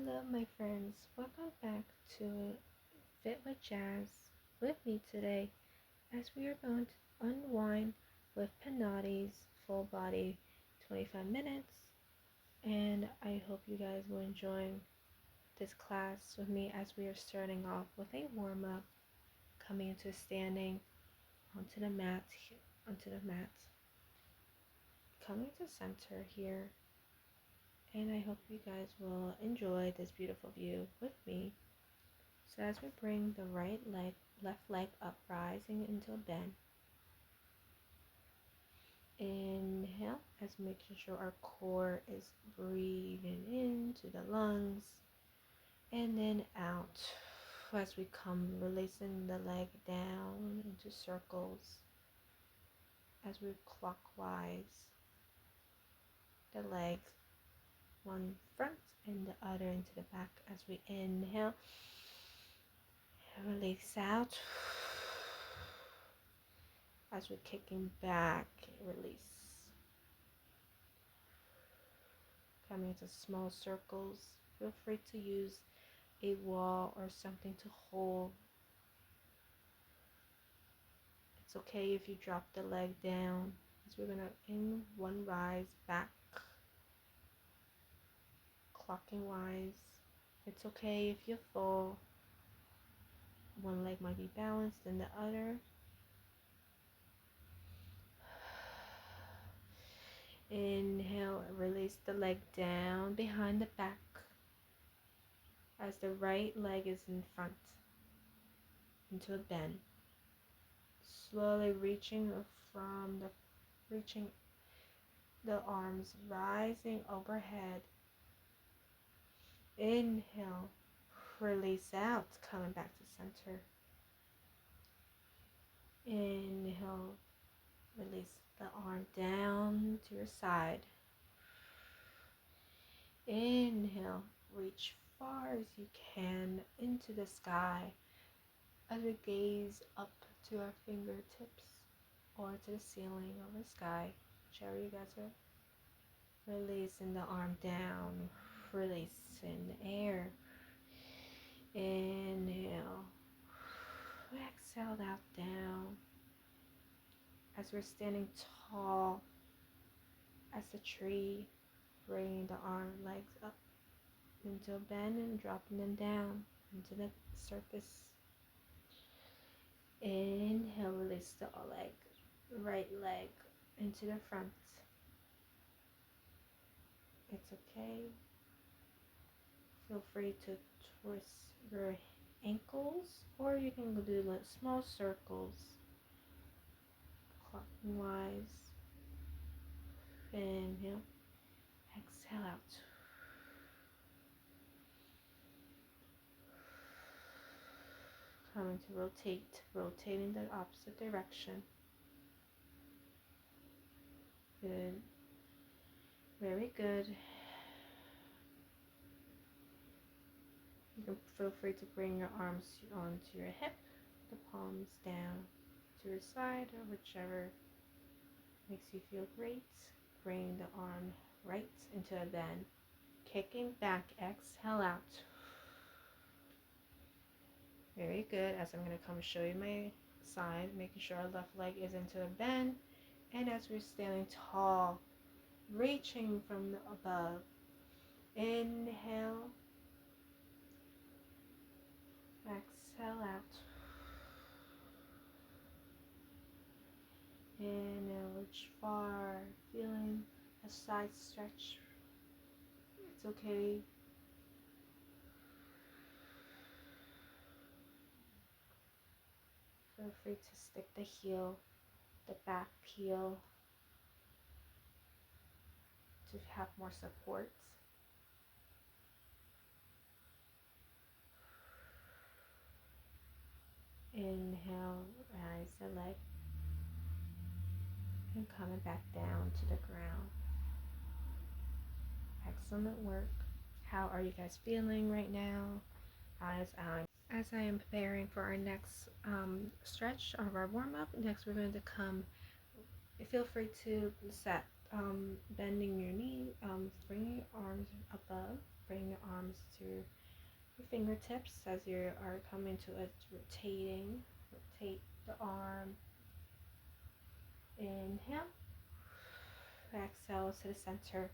Hello, my friends. Welcome back to Fit with Jazz with me today as we are going to unwind with Pilates full body 25 minutes. And I hope you guys will enjoy this class with me as we are starting off with a warm up, coming into standing onto the mat, coming to center here. And I hope you guys will enjoy this beautiful view with me. So as we bring the left leg up, rising into a bend. Inhale, as making sure our core is breathing into the lungs. And then out, as we come, releasing the leg down into circles. As we clockwise, the legs, one front and the other into the back. As we inhale, release out. As we're kicking back, release. Coming into small circles. Feel free to use a wall or something to hold. It's okay if you drop the leg down. As we're gonna in one rise back, clocking wise. It's okay if you fall. One leg might be balanced than the other. Inhale, release the leg down behind the back as the right leg is in front into a bend. Slowly reaching the arms, rising overhead. Inhale, release out, coming back to center. Inhale, release the arm down to your side. Inhale, reach far as you can into the sky as we gaze up to our fingertips or to the ceiling or the sky, whichever you guys are. Releasing the arm down, release in the air. Inhale, exhale out down as we're standing tall as a tree, bringing the arm legs up into a bend and dropping them down into the surface. Inhale, release the right leg into the front. It's okay. Feel free to twist your ankles, or you can do like small circles, clockwise. Inhale, exhale out. Coming to rotating the opposite direction. Good. Very good. You can feel free to bring your arms onto your hip, the palms down to your side, or whichever makes you feel great. Bring the arm right into a bend. Kicking back, exhale out. Very good. As I'm going to come show you my side, making sure our left leg is into a bend. And as we're standing tall, reaching from above. Inhale. Exhale out. Inhale, reach far, feeling a side stretch. It's okay. Feel free to stick the heel, the back heel, to have more support. Inhale, rise the leg, and coming back down to the ground. Excellent work. How are you guys feeling right now? As I am preparing for our next stretch of our warm-up, next we're going to come. Feel free to set bending your knee, bringing your arms above Bring your arms to your fingertips as you are coming to a rotating. Rotate the arm. Inhale. Exhale to the center.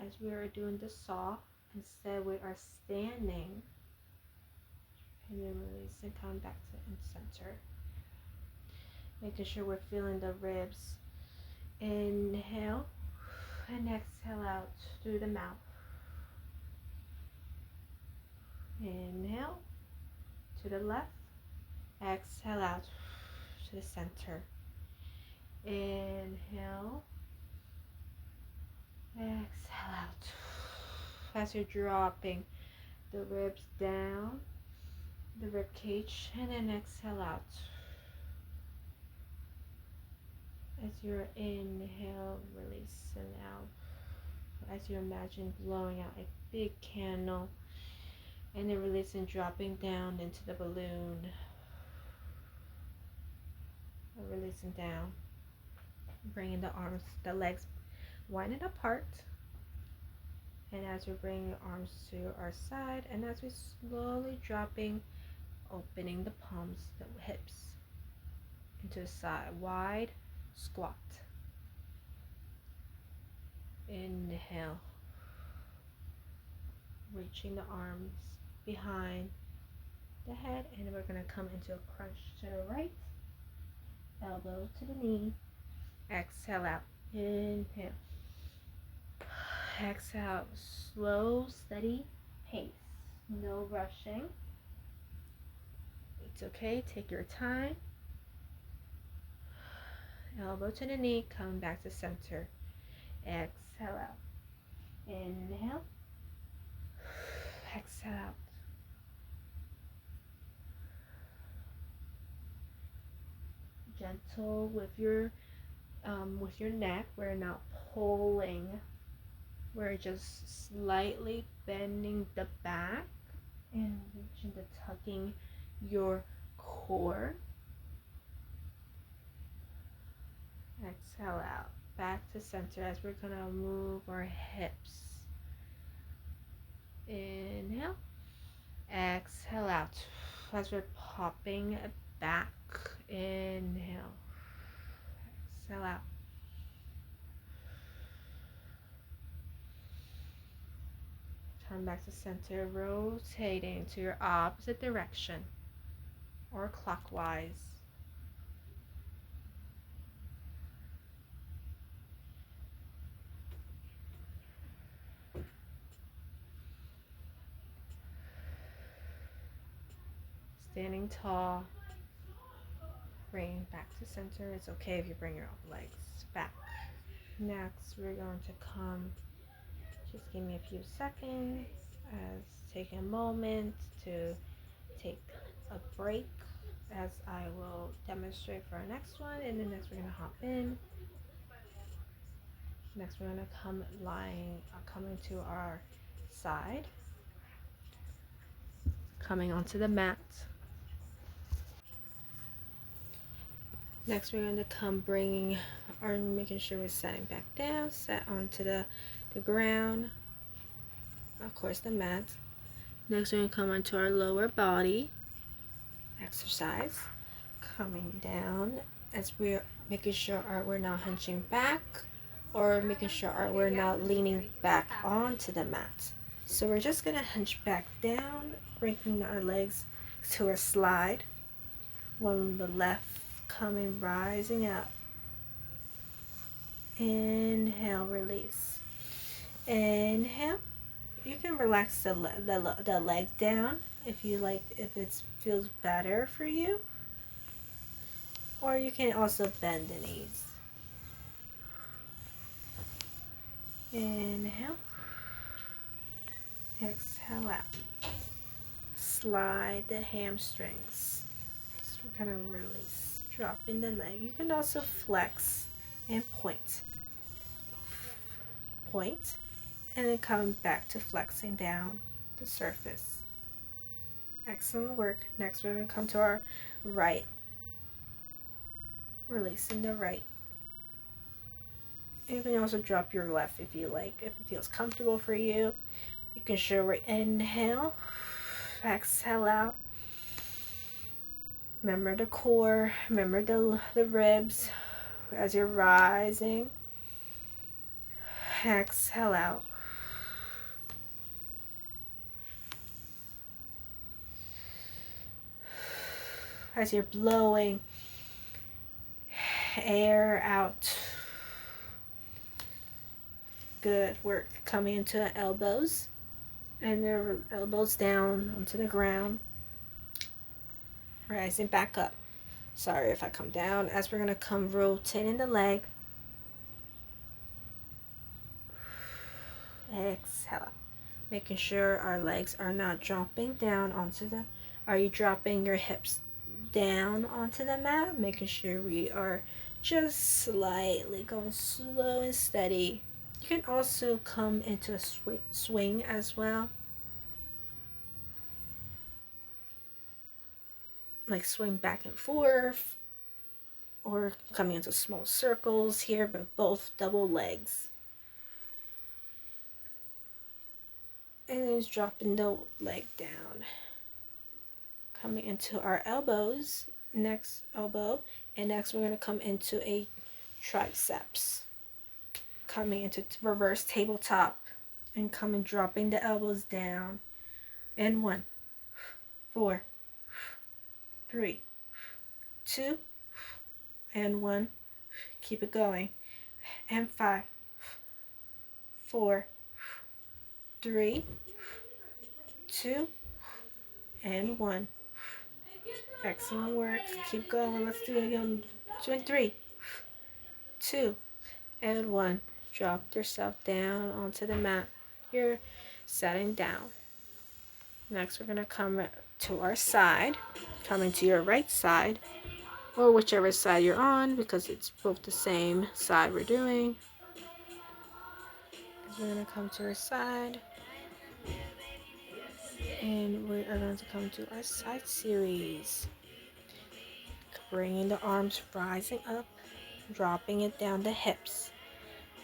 As we are doing the saw, instead we are standing. And then release and come back to the center. Making sure we're feeling the ribs. Inhale. And exhale out through the mouth. Inhale to the left. Exhale out to the center. Inhale. Exhale out. As you're dropping the ribs down, the rib cage, and then exhale out. As you're inhale, releasing out. As you imagine blowing out a big candle, and then releasing, dropping down into the balloon. Releasing down. Bringing the arms, the legs winding apart. And as we bring your arms to our side, and as we slowly dropping, opening the palms, the hips into the side, wide squat. Inhale. Reaching the arms behind the head, and we're going to come into a crunch to the right, elbow to the knee. Exhale out. Inhale. Exhale. Slow, steady pace. No rushing. It's okay. Take your time. Elbow to the knee. Come back to center. Exhale out. Inhale. Exhale out. Gentle with your neck. We're not pulling. We're just slightly bending the back and reaching the tucking your core. Exhale out. Back to center as we're gonna move our hips. Inhale. Exhale out as we're popping back. Inhale. Exhale out. Come back to center, rotating to your opposite direction or clockwise. Standing tall, bring back to center. It's okay if you bring your legs back. Next, we're going to come, just give me a few seconds, as take a moment to take a break as I will demonstrate for our next one, and then next we're going to hop in. Next we're going to come coming to our side, coming onto the mat. Next, we're going to come bringing our, making sure we're setting back down, set onto the ground, of course the mat. Next, we're going to come onto our lower body exercise, coming down as we're making sure we're not hunching back or making sure we're not leaning back onto the mat. So we're just going to hunch back down, bringing our legs to a slide, one the left coming, rising up. Inhale, release. Inhale. You can relax the leg down if you like, if it feels better for you. Or you can also bend the knees. Inhale. Exhale out. Slide the hamstrings. So we're going to release. Drop in the leg. You can also flex and point. Point. And then coming back to flexing down the surface. Excellent work. Next we're going to come to our right. Releasing the right. You can also drop your left if you like, if it feels comfortable for you. You can show right, inhale, exhale out. Remember the core, remember the ribs as you're rising. Exhale out. As you're blowing air out. Good work. Coming into the elbows and your elbows down onto the ground. Rising back up. Sorry if I come down. As we're going to come rotating the leg. Exhale. Making sure our legs are not dropping down onto the... Are you dropping your hips down onto the mat? Making sure we are just slightly going slow and steady. You can also come into a swing as well. Like swing back and forth. Or coming into small circles here, but both double legs. And then just dropping the leg down. Coming into our elbows, next elbow, and next we're going to come into a triceps. Coming into reverse tabletop and coming, dropping the elbows down. And 1, 4, 3, 2, and 1. Keep it going. And 5, 4, 3, 2, and 1. Excellent work. Keep going. Let's do it again. 2 and 3, 2, and 1. Drop yourself down onto the mat. You're setting down. Next, we're going to come to our side. Coming to your right side, or whichever side you're on, because it's both the same side we're doing. We're going to come to our side. And we are going to come to our side series. Bringing the arms, rising up, dropping it down the hips.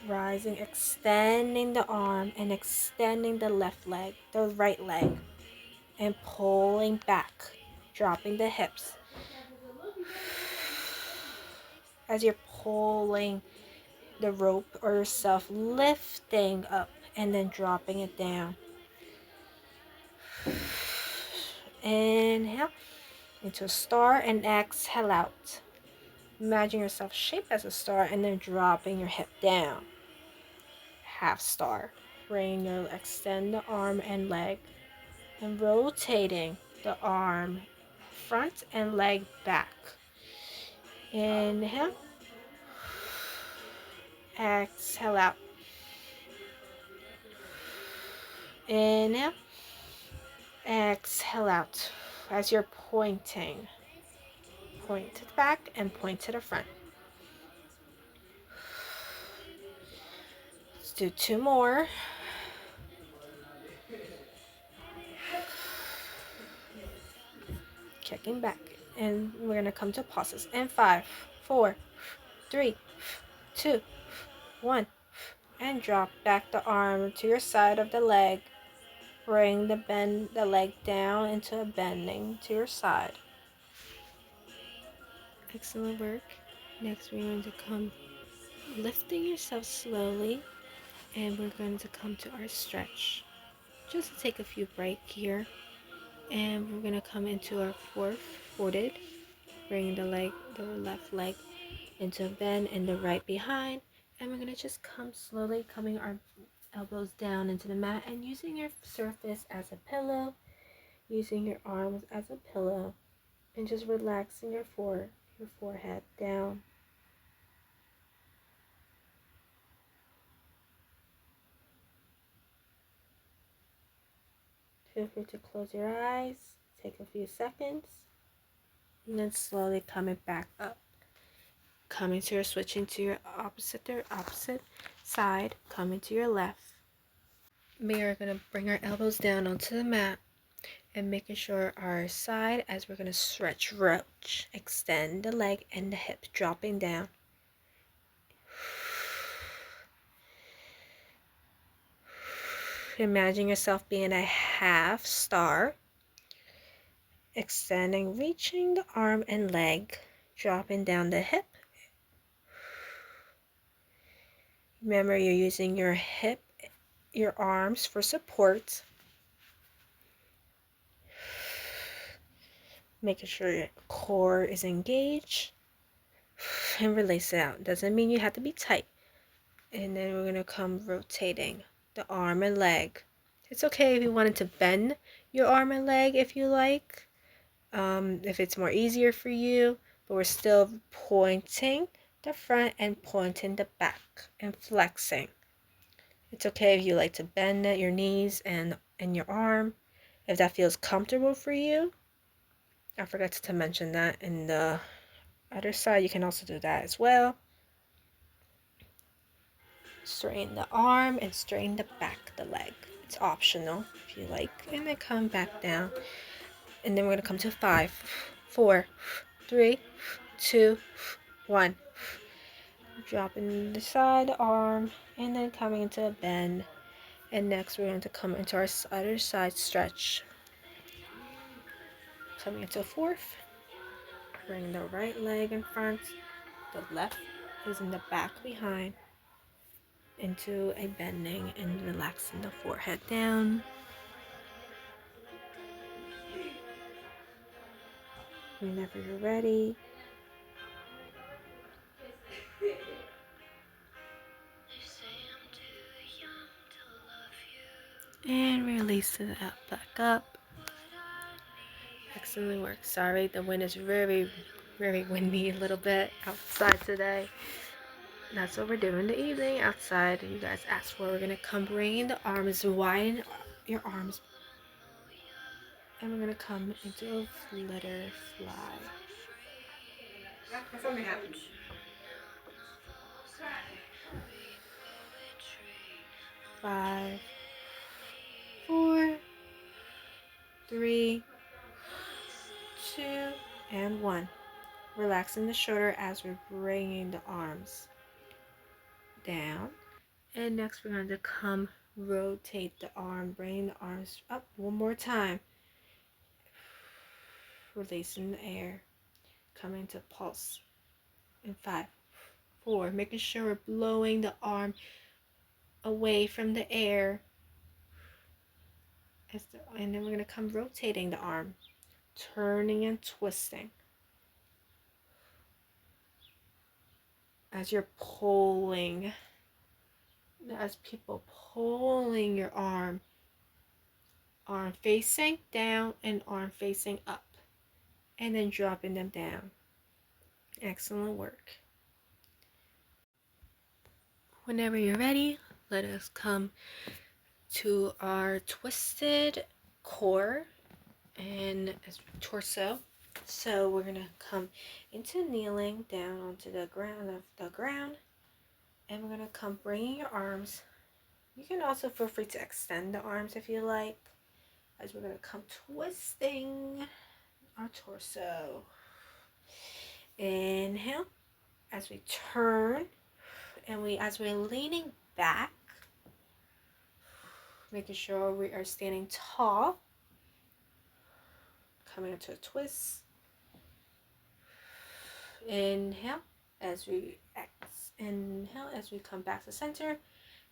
Rising, extending the arm and extending the left leg, the right leg, and pulling back, dropping the hips. As you're pulling the rope or yourself, lifting up and then dropping it down. Inhale into a star and exhale out. Imagine yourself shaped as a star and then dropping your hip down. Half star. Extend the arm and leg and rotating the arm front and leg back. Inhale. Exhale out. Inhale. Exhale out. As you're pointing. Point to the back and point to the front. Let's do 2 more. Checking back. And we're going to come to pauses. And 5, 4, 3, 2, 1. And drop back the arm to your side of the leg. Bring the leg down into a bending to your side. Excellent work. Next we're going to come lifting yourself slowly, and we're going to come to our stretch. Just to take a few breaks here. And we're going to come into our four-footed. Bring the left leg into a bend and the right behind. And we're going to just come slowly, coming our elbows down into the mat and using your surface as a pillow, using your arms as a pillow, and just relaxing your forehead down. Feel free to close your eyes, take a few seconds, and then slowly coming back up. Switching to your opposite side, coming to your left. We are going to bring our elbows down onto the mat and making sure our side, as we're going to stretch, roach, extend the leg and the hip, dropping down. Imagine yourself being a half star. Extending, reaching the arm and leg, dropping down the hip. Remember, you're using your hip, your arms for support. Making sure your core is engaged. And release it out. Doesn't mean you have to be tight. And then we're going to come rotating the arm and leg. It's okay if you wanted to bend your arm and leg if you like. If it's more easier for you. But we're still pointing the front and pointing the back and flexing. It's okay if you like to bend at your knees and your arm, if that feels comfortable for you. I forgot to mention that in the other side, you can also do that as well. Straighten the arm and straighten the back of the leg. It's optional if you like. And then come back down. And then we're going to come to 5, 4, 3, 2, 1. Dropping the side arm and then coming into a bend. And next we're going to come into our other side stretch. Coming into a 4th. Bring the right leg in front. The left is in the back behind. Into a bending and relaxing the forehead down. Whenever you're ready. And release it up, back up. Excellent work. Sorry, the wind is very, very windy a little bit outside today. That's what we're doing in the evening outside. You guys asked for. We're going to come bringing the arms, widen your arms. And we're going to come into a flutter fly. Something happened. 5, 4, 3, 2, and 1. Relaxing the shoulder as we're bringing the arms down. And next we're going to come rotate the arm, bring the arms up one more time. Releasing the air. Coming to pulse. In 5, 4, making sure we're blowing the arm away from the air. And then we're going to come rotating the arm, turning and twisting. As you're pulling, as people pulling your arm facing down and arm facing up, and then dropping them down. Excellent work. Whenever you're ready, let us come to our twisted core and torso. So we're gonna come into kneeling down onto the ground, and we're gonna come bringing your arms. You can also feel free to extend the arms if you like, as we're gonna come twisting our torso. Inhale as we turn, and as we're leaning back, making sure we are standing tall. Coming into a twist. Inhale as we come back to center,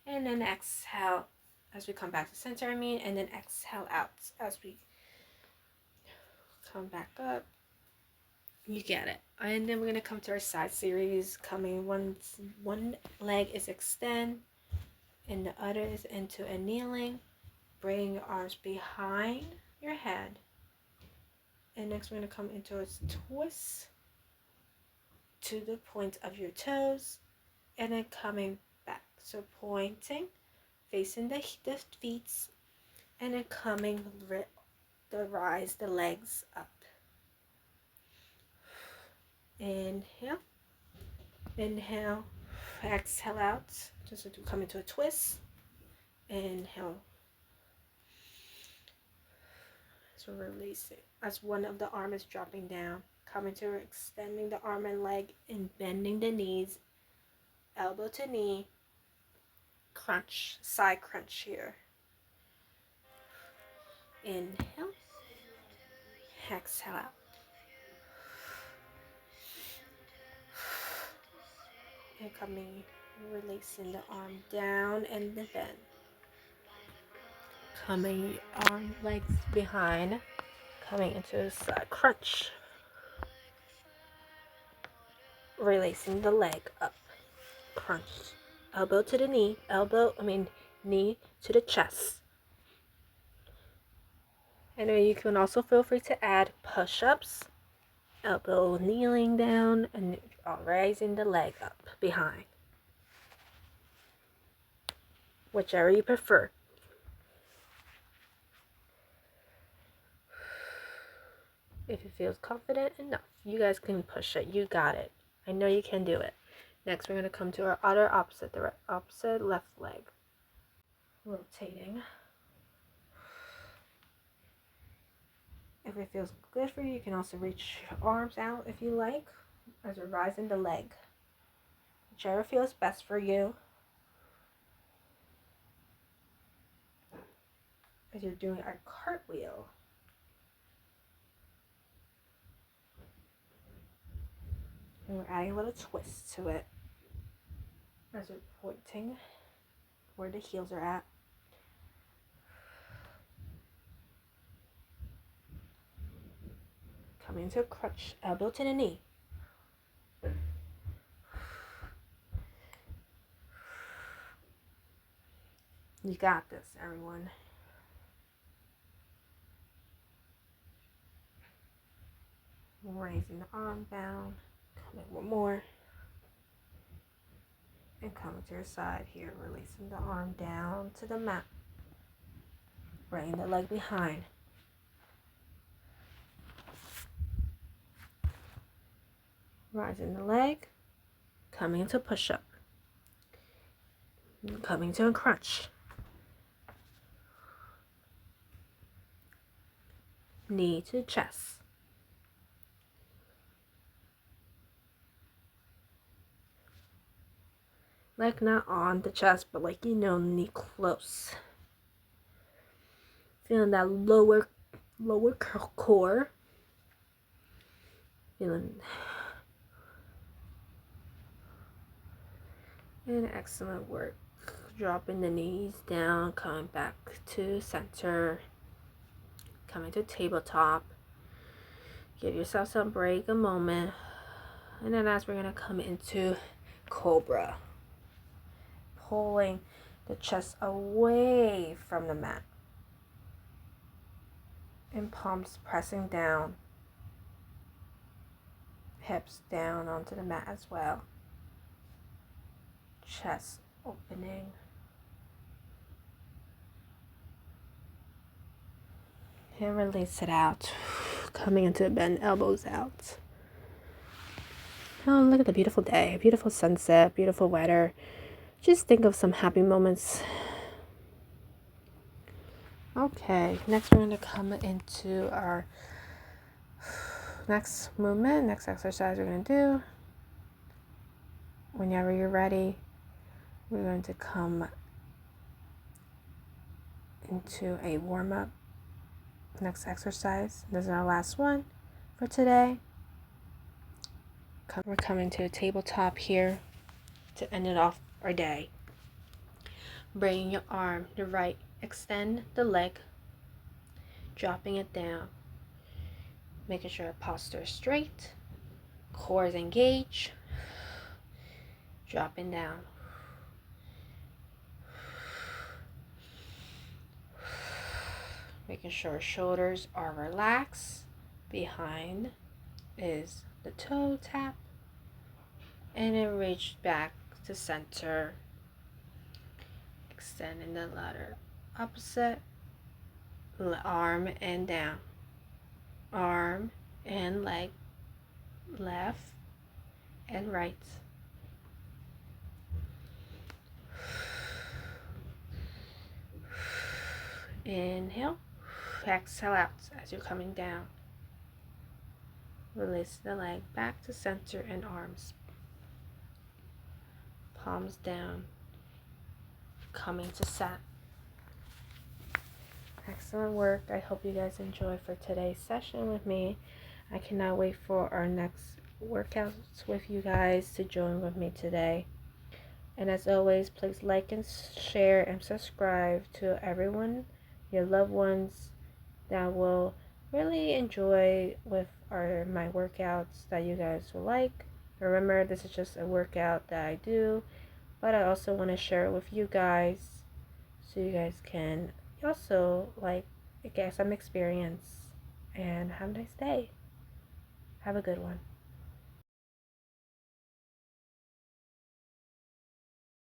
and then exhale as we come back to center. And then exhale out as we come back up. You get it. And then we're gonna come to our side series. Coming one leg is extend, and the other is into a kneeling. Bring your arms behind your head. And next we're going to come into a twist to the point of your toes. And then coming back. So pointing, facing the feet. And then coming rise the legs up. Inhale. Inhale. Exhale out. Just to come into a twist. Inhale. So release it as one of the arm is dropping down. Coming to extending the arm and leg and bending the knees, elbow to knee. Crunch, side crunch here. Inhale. Exhale out. And coming, releasing the arm down and the bend. Coming arm, legs behind. Coming into a side crunch. Releasing the leg up. Crunch. Elbow to the knee. Knee to the chest. And then you can also feel free to add push-ups. Elbow kneeling down and raising the leg up behind. Whichever you prefer. If it feels confident enough, you guys can push it. You got it. I know you can do it. Next, we're going to come to our other opposite, the opposite left leg. Rotating. If it feels good for you, you can also reach your arms out if you like, as you're rising the leg. Whichever feels best for you. As you're doing our cartwheel. And we're adding a little twist to it. As we're pointing where the heels are at. Coming into a crunch, elbow to the knee. You got this, everyone. Raising the arm down. Coming one more. And coming to your side here, releasing the arm down to the mat. Bringing the leg behind. Rising the leg. Coming into push-up. Coming to a crunch. Knee to chest. Like not on the chest, but like, knee close. Feeling that lower core. Feeling. And excellent work. Dropping the knees down, coming back to center. Coming to tabletop. Give yourself some break, a moment. And then as we're going to come into cobra. Pulling the chest away from the mat. And palms pressing down. Hips down onto the mat as well. Chest opening. And release it out. Coming into a bend, elbows out. Oh, look at the beautiful day. Beautiful sunset, beautiful weather. Just think of some happy moments. Okay, next we're going to come into our next movement, next exercise we're going to do. Whenever you're ready, we're going to come into a warm-up. Next exercise. This is our last one for today. We're coming to a tabletop here to end it off our day. Bringing your arm to right, extend the leg, dropping it down, making sure posture is straight, core is engaged, dropping down. Making sure shoulders are relaxed, behind is the toe tap, and then reach back to center. Extending the lateral opposite, arm and down, arm and leg, left and right. Inhale, exhale out as you're coming down. Release the leg back to center and arms. Palms down. Coming to set. Excellent work. I hope you guys enjoy for today's session with me. I cannot wait for our next workouts with you guys to join with me today. And as always, please like and share and subscribe to everyone, your loved ones that will really enjoy with my workouts that you guys will like. Remember, this is just a workout that I do, but I also want to share it with you guys so you guys can also get some experience. And have a nice day. Have a good one.